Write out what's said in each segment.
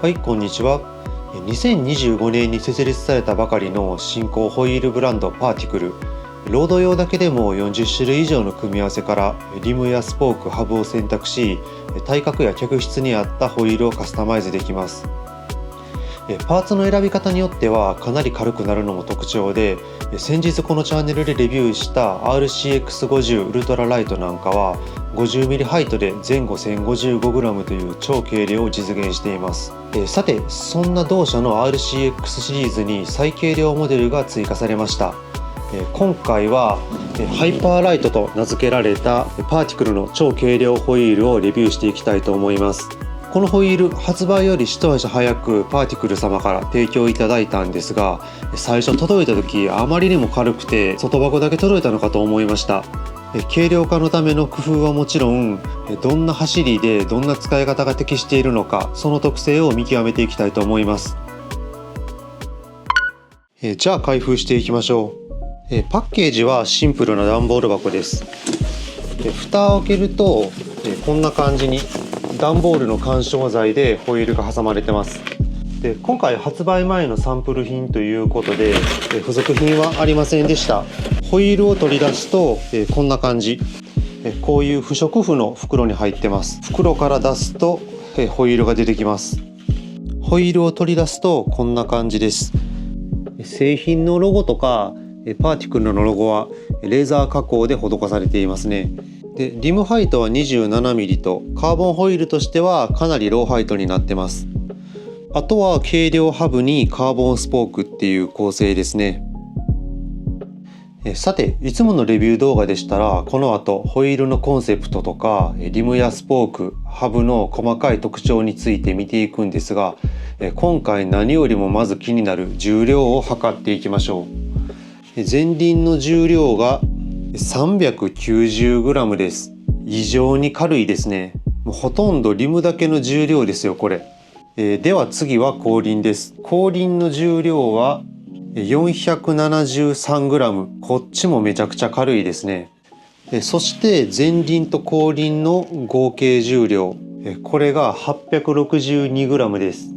はい、こんにちは。2025年に設立されたばかりの新興ホイールブランドパーティクル。ロード用だけでも40種類以上の組み合わせからリムやスポーク、ハブを選択し、体格や客室に合ったホイールをカスタマイズできます。パーツの選び方によってはかなり軽くなるのも特徴で、先日このチャンネルでレビューした RCX50 ウルトラライトなんかは 50mm ハイトで前後 1055g という超軽量を実現しています。さて、そんな同社の RCX シリーズに最軽量モデルが追加されました。今回はハイパーライトと名付けられたパーティクルの超軽量ホイールをレビューしていきたいと思います。このホイール、発売より一足早くパーティクル様から提供いただいたんですが、最初届いた時あまりにも軽くて外箱だけ届いたのかと思いました。軽量化のための工夫はもちろん、どんな走りでどんな使い方が適しているのか、その特性を見極めていきたいと思います。じゃあ開封していきましょう。パッケージはシンプルな段ボール箱です。蓋を開けるとこんな感じに段ボールの緩衝材でホイールが挟まれてます。で、今回発売前のサンプル品ということで付属品はありませんでした。ホイールを取り出すとこんな感じ、こういう不織布の袋に入ってます。袋から出すとホイールが出てきます。ホイールを取り出すとこんな感じです。製品のロゴとかパーティクルのロゴはレーザー加工で施されていますね。で、リムハイトは 27mm とカーボンホイールとしてはかなりローハイトになってます。あとは軽量ハブにカーボンスポークっていう構成ですね。さて、いつものレビュー動画でしたらこの後ホイールのコンセプトとかリムやスポーク、ハブの細かい特徴について見ていくんですが、今回何よりもまず気になる重量を測っていきましょう。前輪の重量が 390g です。異常に軽いですね。もうほとんどリムだけの重量ですよ、これ。では次は後輪です。後輪の重量は 473g。こっちもめちゃくちゃ軽いですね。そして前輪と後輪の合計重量、これが 862g です。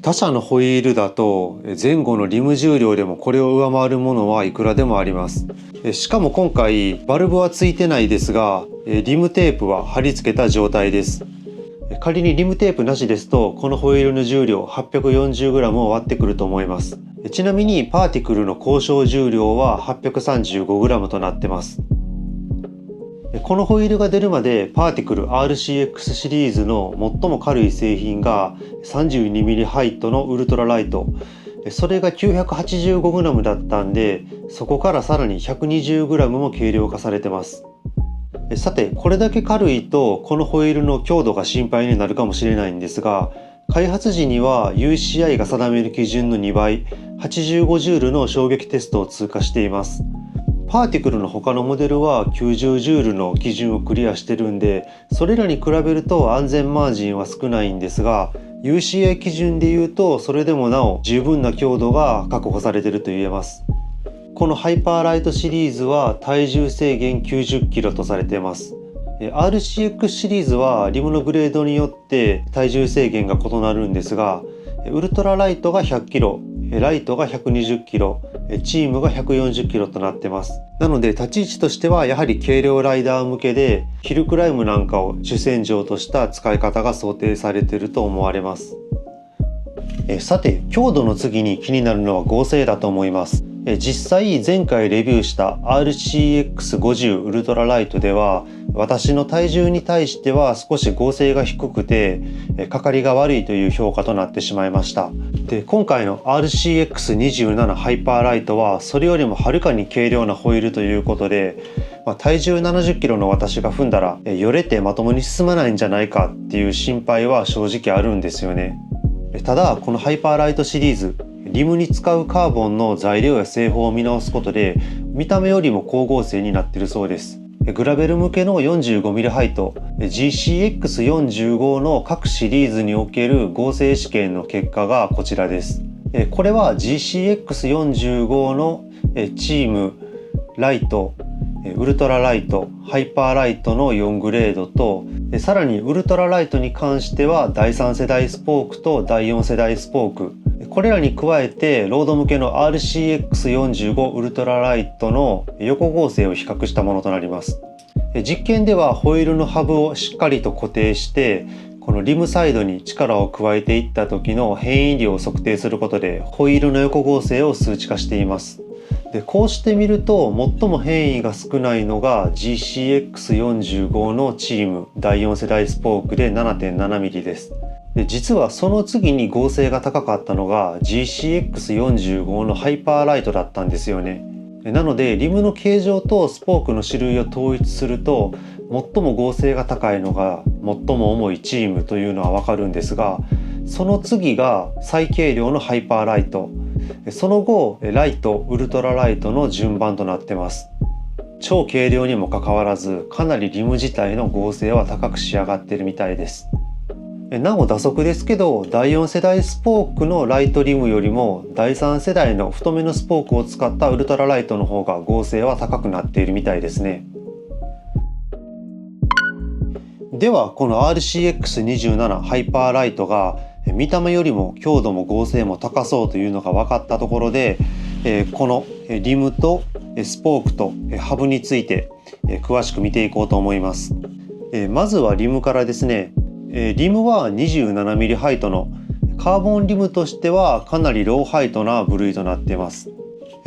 他社のホイールだと前後のリム重量でもこれを上回るものはいくらでもあります。しかも今回バルブはついてないですがリムテープは貼り付けた状態です。仮にリムテープなしですとこのホイールの重量 840g を割ってくると思います。ちなみにパーティクルの交渉重量は 835g となってます。このホイールが出るまでパーティクル RCX シリーズの最も軽い製品が 32mm ハイトのウルトラライト、それが 985g だったんで、そこからさらに 120g も軽量化されてます。さて、これだけ軽いとこのホイールの強度が心配になるかもしれないんですが、開発時には UCI が定める基準の2倍85ジュールの衝撃テストを通過しています。パーティクルの他のモデルは90ジュールの基準をクリアしてるんで、それらに比べると安全マージンは少ないんですが、 UCI 基準でいうとそれでもなお十分な強度が確保されていると言えます。このハイパーライトシリーズは体重制限 90kg とされています。RCX シリーズはリムのグレードによって体重制限が異なるんですが、ウルトラライトが 100kg、ライトが 120kg、チームが 140kg となってます。なので立ち位置としてはやはり軽量ライダー向けで、ヒルクライムなんかを主戦場とした使い方が想定されていると思われます。さて、強度の次に気になるのは剛性だと思います。実際前回レビューした RCX50 ウルトラライトでは私の体重に対しては少し剛性が低くてかかりが悪いという評価となってしまいました。で、今回の RCX27 ハイパーライトはそれよりもはるかに軽量なホイールということで、体重 70kg の私が踏んだらよれてまともに進まないんじゃないかっていう心配は正直あるんですよね。ただこのハイパーライトシリーズ、リムに使うカーボンの材料や製法を見直すことで見た目よりも光合成になっているそうです。グラベル向けの 45mm ハイト GCX45 の各シリーズにおける合成試験の結果がこちらです。これは GCX45 のチームライト、ウルトラライト、ハイパーライトの4グレードとさらにウルトラライトに関しては第3世代スポークと第4世代スポーク、これらに加えてロード向けの RCX45 ウルトラライトの横合成を比較したものとなります。実験ではホイールのハブをしっかりと固定して、このリムサイドに力を加えていった時の変異量を測定することでホイールの横合成を数値化しています。でこうしてみると最も変異が少ないのが GCX45 のチーム第4世代スポークで 7.7mm です。で実はその次に合成が高かったのが GCX45 のハイパーライトだったんですよね。なのでリムの形状とスポークの種類を統一すると最も合成が高いのが最も重いチームというのはわかるんですが、その次が最軽量のハイパーライト、その後ライトウルトラライトの順番となってます。超軽量にもかかわらずかなりリム自体の合成は高く仕上がってるみたいです。なお打足ですけど第4世代スポークのライトリムよりも第3世代の太めのスポークを使ったウルトラライトの方が合成は高くなっているみたいですね。ではこの RCX27 ハイパーライトが見た目よりも強度も合成も高そうというのが分かったところで、このリムとスポークとハブについて詳しく見ていこうと思います。まずはリムからですね。リムは 27mm ハイトのカーボンリムとしてはかなりローハイトな部類となっています。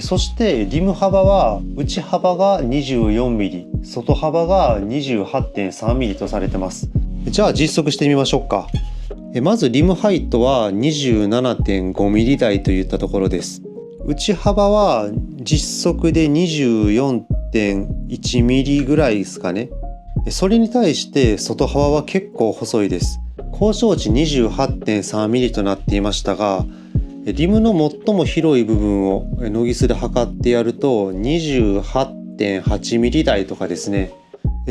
そしてリム幅は内幅が 24mm 外幅が 28.3mm とされてます。じゃあ実測してみましょうか。まずリムハイトは 27.5mm 台といったところです。内幅は実測で 24.1mm ぐらいですかね。それに対して外幅は結構細いです。交渉値 28.3mm となっていましたが、リムの最も広い部分をノギスで測ってやると 28.8mm 台とかですね。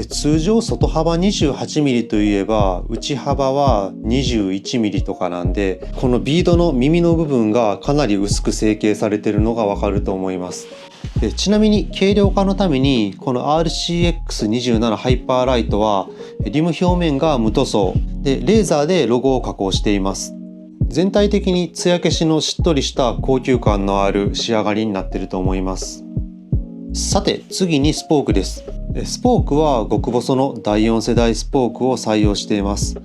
通常外幅 28mm といえば内幅は 21mm とかなんで、このビードの耳の部分がかなり薄く成形されているのがわかると思います。ちなみに軽量化のためにこの RCX27 ハイパーライトはリム表面が無塗装でレーザーでロゴを加工しています。全体的に艶消しのしっとりした高級感のある仕上がりになっていると思います。さて次にスポークです。スポークは極細の第4世代スポークを採用しています。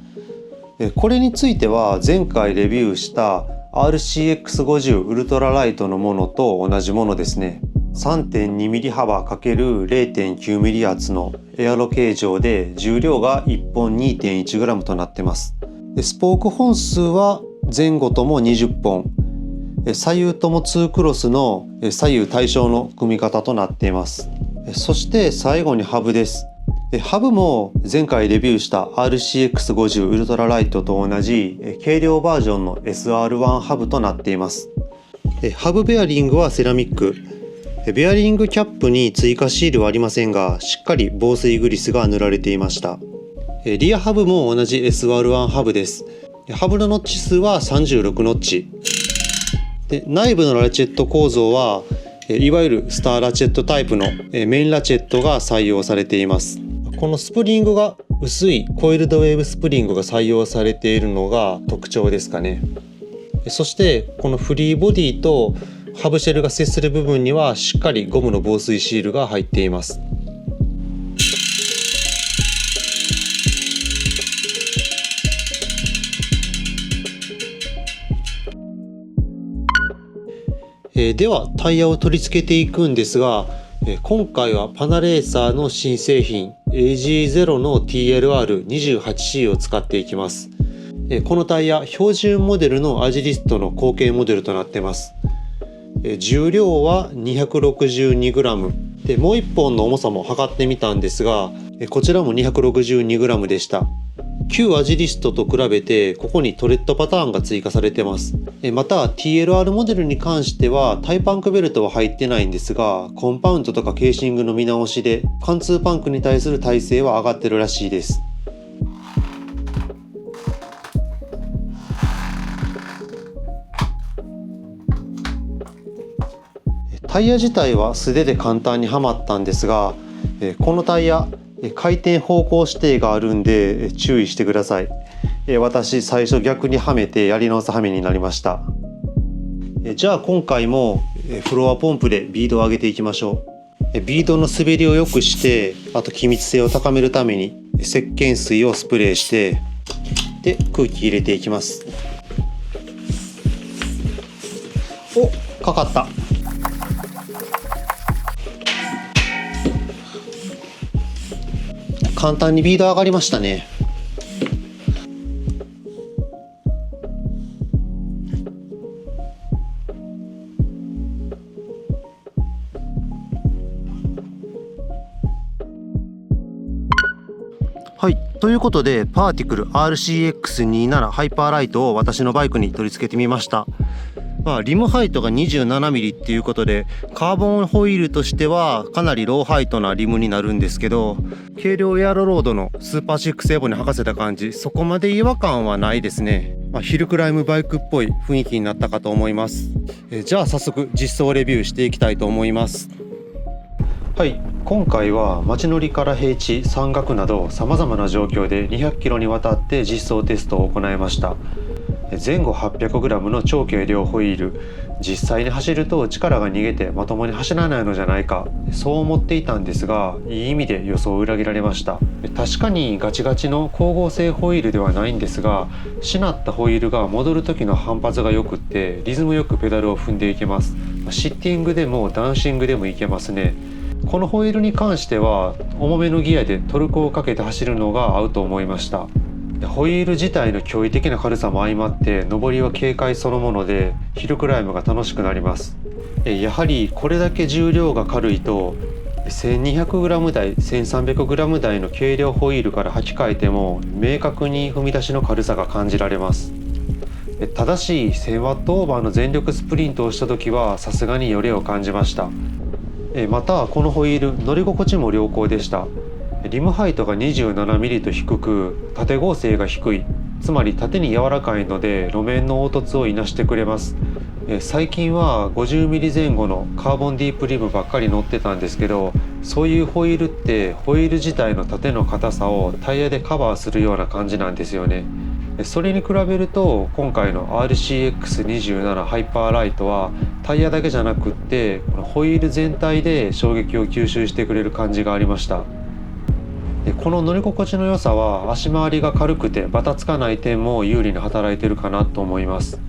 これについては前回レビューした RCX50 ウルトラライトのものと同じものですね。3.2mm 幅 ×0.9mm 厚のエアロ形状で重量が1本 2.1g となっています。スポーク本数は前後とも20本、左右とも2クロスの左右対称の組み方となっています。そして最後にハブです。ハブも前回レビューした RCX50 ウルトラライトと同じ軽量バージョンの SR1 ハブとなっています。ハブベアリングはセラミック。ベアリングキャップに追加シールはありませんが、しっかり防水グリスが塗られていました。リアハブも同じ SR1 ハブです。ハブのノッチ数は36ノッチ。で内部のラチェット構造はいわゆるスターラチェットタイプのメインラチェットが採用されています。このスプリングが薄いコイルドウェーブスプリングが採用されているのが特徴ですかね。そしてこのフリーボディとハブシェルが接する部分にはしっかりゴムの防水シールが入っています。ではタイヤを取り付けていくんですが、今回はパナレーサーの新製品 AG0 の TLR28C を使っていきます。このタイヤ標準モデルのアジリストの後継モデルとなっています。重量は 262g で、もう1本の重さも測ってみたんですが、こちらも 262g でした。旧アジリストと比べてここにトレッドパターンが追加されてます。また TLR モデルに関してはタイパンクベルトは入ってないんですが、コンパウンドとかケーシングの見直しで貫通パンクに対する耐性は上がってるらしいです。タイヤ自体は素手で簡単にはまったんですが、このタイヤ回転方向指定があるんで注意してください。私最初逆にはめてやり直すはめになりました。じゃあ今回もフロアポンプでビードを上げていきましょう。ビードの滑りを良くして、あと気密性を高めるために石鹸水をスプレーして、で空気入れていきます。お、かかった。簡単にビード上がりましたね。はい、ということでパーティクル RCX27 ハイパーライトを私のバイクに取り付けてみました。リムハイトが 27mm っていうことでカーボンホイールとしてはかなりローハイトなリムになるんですけど、軽量エアロロードのスーパー6エボに履かせた感じ、そこまで違和感はないですね。ヒルクライムバイクっぽい雰囲気になったかと思います。じゃあ早速実装レビューしていきたいと思います。はい、今回は街乗りから平地、山岳などさまざまな状況で200キロにわたって実装テストを行いました。前後 800g の超軽量ホイール、実際に走ると力が逃げてまともに走らないのじゃないか、そう思っていたんですが、いい意味で予想を裏切られました。確かにガチガチの光合成ホイールではないんですが、しなったホイールが戻る時の反発が良くってリズムよくペダルを踏んでいけます。シッティングでもダンシングでもいけますね。このホイールに関しては重めのギアでトルクをかけて走るのが合うと思いました。ホイール自体の驚異的な軽さも相まって上りは軽快そのものでヒルクライムが楽しくなります。やはりこれだけ重量が軽いと 1200g 台 1300g 台の軽量ホイールから履き替えても明確に踏み出しの軽さが感じられます。ただし 1000W オーバーの全力スプリントをした時はさすがによれを感じました。またこのホイール乗り心地も良好でした。リムハイトが 27mm と低く縦合成が低い、つまり縦に柔らかいので路面の凹凸をいなしてくれます。最近は 50mm 前後のカーボンディープリムばっかり乗ってたんですけど、そういうホイールってホイール自体の縦の硬さをタイヤでカバーするような感じなんですよね。それに比べると今回の RCX27 ハイパーライトはタイヤだけじゃなくってホイール全体で衝撃を吸収してくれる感じがありました。この乗り心地の良さは足回りが軽くてバタつかない点も有利に働いているかなと思います。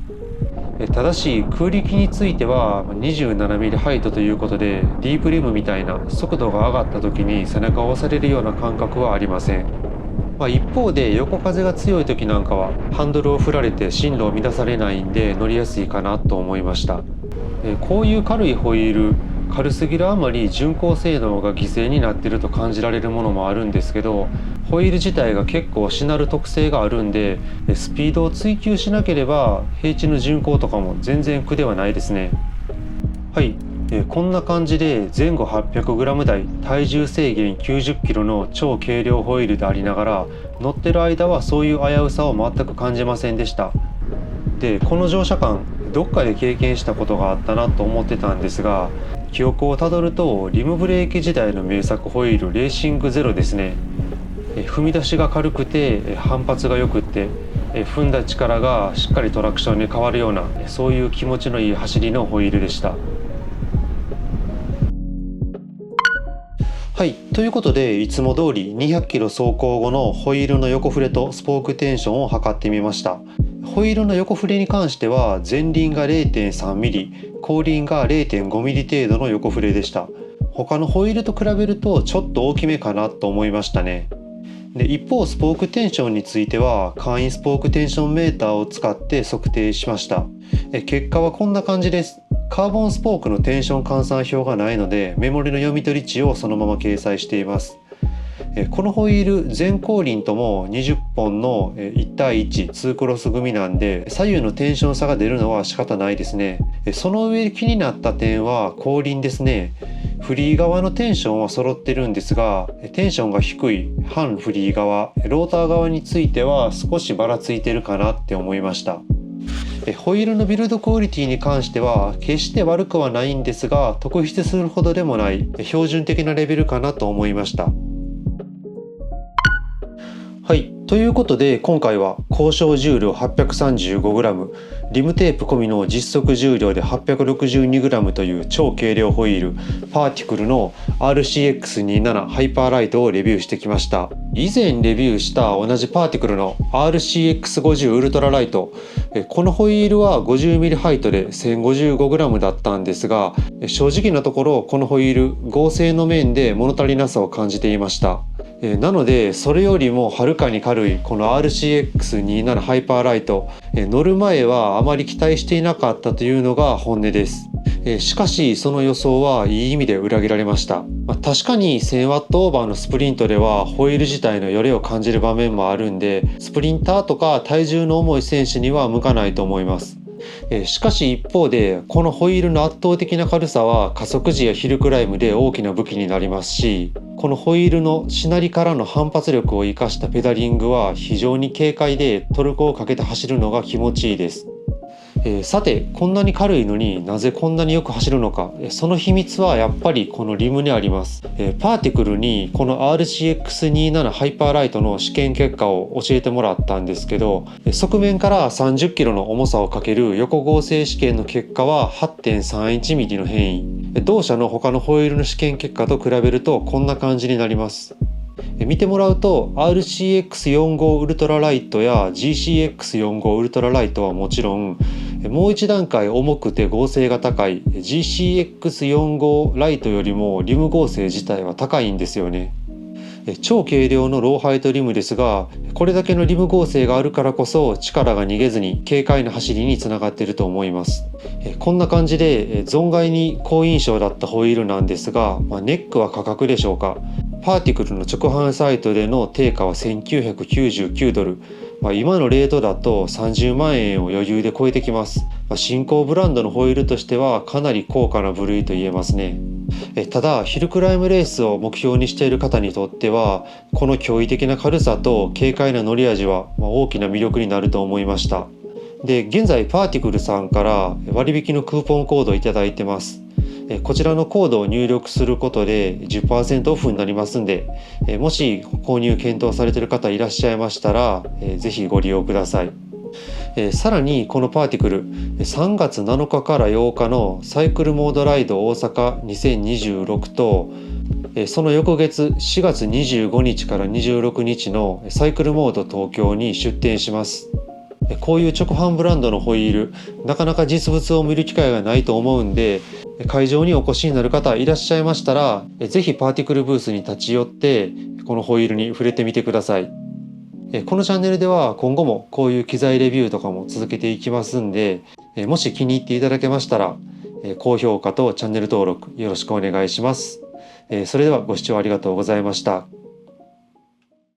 ただし空力については 27mm ハイトということでディープリムみたいな速度が上がった時に背中を押されるような感覚はありません。一方で横風が強い時なんかはハンドルを振られて進路を乱されないんで乗りやすいかなと思いました。こういう軽いホイール、軽すぎるあまり巡航性能が犠牲になっていると感じられるものもあるんですけど、ホイール自体が結構しなる特性があるんでスピードを追求しなければ平地の巡航とかも全然苦ではないですね。はい、こんな感じで前後 800g 台体重制限 90kg の超軽量ホイールでありながら乗ってる間はそういう危うさを全く感じませんでした。でこの乗車感どっかで経験したことがあったなと思ってたんですが、記憶をたどるとリムブレーキ時代の名作ホイールレーシングゼロですね。踏み出しが軽くて反発が良くって踏んだ力がしっかりトラクションに変わるような、そういう気持ちのいい走りのホイールでした。はい、ということでいつも通り200キロ走行後のホイールの横振れとスポークテンションを測ってみました。ホイールの横振れに関しては前輪が 0.3mm、後輪が 0.5mm 程度の横振れでした。他のホイールと比べるとちょっと大きめかなと思いましたね。で一方スポークテンションについては簡易スポークテンションメーターを使って測定しました。結果はこんな感じです。カーボンスポークのテンション換算表がないのでメモリの読み取り値をそのまま掲載しています。このホイール全後輪とも20本の1対1 2クロス組なんで左右のテンション差が出るのは仕方ないですね。その上気になった点は後輪ですね。フリー側のテンションは揃ってるんですがテンションが低い反フリー側ローター側については少しばらついてるかなって思いました。ホイールのビルドクオリティに関しては決して悪くはないんですが特筆するほどでもない標準的なレベルかなと思いました。はい、ということで今回は交渉重量 835g、 リムテープ込みの実測重量で 862g という超軽量ホイール、パーティクルの RCX27 ハイパーライトをレビューしてきました。以前レビューした同じパーティクルの RCX50 ウルトラライト、このホイールは 50mm ハイトで 1055g だったんですが、正直なところこのホイール合成の面で物足りなさを感じていました。なのでそれよりもはるかに軽いこの RCX27 ハイパーライト、乗る前はあまり期待していなかったというのが本音です。しかしその予想はいい意味で裏切られました。確かに 1000W オーバーのスプリントではホイール自体のよれを感じる場面もあるんで、スプリンターとか体重の重い選手には向かないと思います。しかし一方でこのホイールの圧倒的な軽さは加速時やヒルクライムで大きな武器になりますし、このホイールのしなりからの反発力を生かしたペダリングは非常に軽快でトルクをかけて走るのが気持ちいいです。さてこんなに軽いのになぜこんなによく走るのか、その秘密はやっぱりこのリムにあります。パーティクルにこの RCX27 ハイパーライトの試験結果を教えてもらったんですけど、側面から 30kg の重さをかける横合成試験の結果は 8.31mm の変異、同社の他のホイールの試験結果と比べるとこんな感じになります。見てもらうと RCX45 ウルトラライトや GCX45 ウルトラライトはもちろん、もう一段階重くて合成が高い GCX45 ライトよりもリム合成自体は高いんですよね。超軽量のローハイトリムですが、これだけのリム合成があるからこそ力が逃げずに軽快な走りにつながっていると思います。こんな感じで存外に好印象だったホイールなんですが、ネックは価格でしょうか。パーティクルの直販サイトでの定価は1999ドル、今のレートだと30万円を余裕で超えてきます。新興ブランドのホイールとしてはかなり高価な部類と言えますね。ただヒルクライムレースを目標にしている方にとってはこの驚異的な軽さと軽快な乗り味は大きな魅力になると思いました。で、現在パーティクルさんから割引のクーポンコードをいただいてます。こちらのコードを入力することで 10% オフになりますんで、もし購入検討されている方いらっしゃいましたら、ぜひご利用ください。さらにこのパーティクル3月7日から8日のサイクルモードライド大阪2026と、その翌月4月25日から26日のサイクルモード東京に出店します。こういう直販ブランドのホイールなかなか実物を見る機会がないと思うんで、会場にお越しになる方いらっしゃいましたらぜひパーティクルブースに立ち寄ってこのホイールに触れてみてください。このチャンネルでは今後もこういう機材レビューとかも続けていきますんで、もし気に入っていただけましたら高評価とチャンネル登録よろしくお願いします。それではご視聴ありがとうございました。